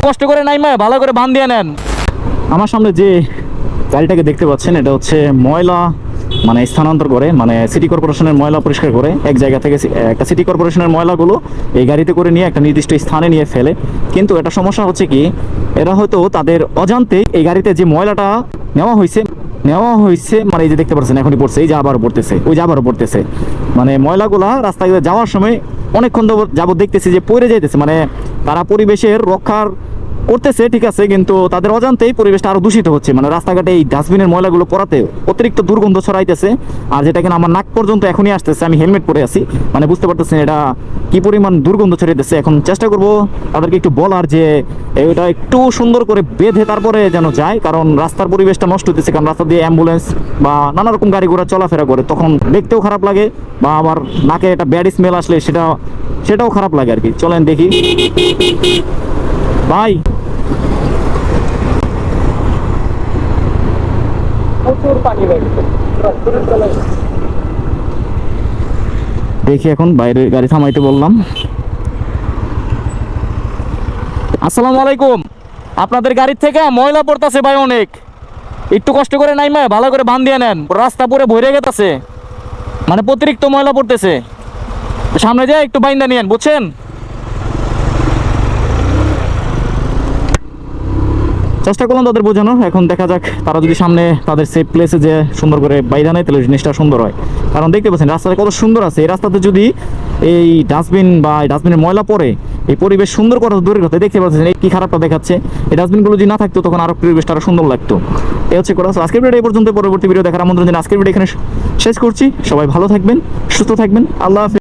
কষ্ট করে নাইমা ভালো করে বান দিয়ে নেন। আমার সামনে যে গাড়িটাকে দেখতে পাচ্ছেন, এটা হচ্ছে ময়লা মানে স্থানান্তর করে, মানে সিটি কর্পোরেশনের ময়লা পরিষ্কার করে এক জায়গা থেকে একটা সিটি কর্পোরেশনের ময়লাগুলো এই গাড়িতে করে নিয়ে একটা নির্দিষ্ট স্থানে নিয়ে ফেলে। কিন্তু এটা সমস্যা হচ্ছে কি, এরা হয়তো তাদের অজান্তে এই গাড়িতে যে ময়লাটা নেওয়া হয়েছে মানে এই যে দেখতে পাচ্ছেন এখনই পড়ছে, এই যে আবারও পড়তেছে, ওই যে আবারও পড়তেছে, মানে ময়লাগুলা রাস্তায় যাওয়ার সময় অনেকক্ষণ যাবত দেখতেছি যে পড়ে যাইতেছে। মানে তারা পরিবেশের রক্ষার করতেছে ঠিক আছে, কিন্তু তাদের অজান্তেই পরিবেশটা আরো দূষিত হচ্ছে। মানে রাস্তাঘাটে এই ডাস্টবিনের ময়লাগুলো পড়াতে অতিরিক্ত দুর্গন্ধ ছড়াইতেছে, আর যেটা কিনা আমার নাক পর্যন্ত এখনই আসতেছে। আমি হেলমেট পরে আছি, মানে বুঝতে পারতেছেন এটা কি পরিমাণ দুর্গন্ধ ছড়াইতেছে। এখন চেষ্টা করব তাদেরকে একটু বলার যে এটা একটু সুন্দর করে বেঁধে তারপরে যেন যায়, কারণ রাস্তার পরিবেশটা নষ্ট হতেছে। কারণ রাস্তা দিয়ে অ্যাম্বুলেন্স বা নানা রকম গাড়ি ঘোড়া চলাফেরা করে, তখন দেখতেও খারাপ লাগে, বা আবার নাকে একটা ব্যাড স্মেল আসলে সেটাও খারাপ লাগে আর কি। চলেন দেখি ভাই। দেখি এখন বাইরে গাড়ি থামাইতে বললাম। আসসালামু আলাইকুম। আপনাদের গাড়ির থেকে ময়লা পড়তেছে ভাই অনেক, একটু কষ্ট করে নাইমা ভালো করে বান দিয়ে নেন। রাস্তা পুরো ভরে গেছে, মানে অতিরিক্ত ময়লা পড়তেছে। সামনে যায় একটু বাইন্দা নিয়েন, বুঝছেন? চেষ্টা করলাম তাদের বোঝানোর, এখন দেখা যাক তারা যদি সামনে তাদের সেফ প্লেসে যে সুন্দর করে বাইরে নেয় তাহলে জিনিসটা সুন্দর হয়। কারণ দেখতে পাচ্ছেন রাস্তাটা কত সুন্দর আছে, এই রাস্তাতে যদি এই ডাস্টবিন বা এই ডাস্টবিনের ময়লা পড়ে এই পরিবেশ সুন্দর করা দূরের কথা। দেখতে পাচ্ছেন এই কি খারাপটা দেখাচ্ছে। এই ডাস্টবিনগুলো যদি না থাকতো তখন আরো পরিবেশটা আরো সুন্দর লাগতো। এই হচ্ছে কথা। আজকের ভিডিও এই পর্যন্ত, পরবর্তী ভিডিও দেখার আমন্ত্রণ জানিয়ে আজকের ভিডিও এখানে শেষ করছি। সবাই ভালো থাকবেন, সুস্থ থাকবেন, আল্লাহ হাফেজ।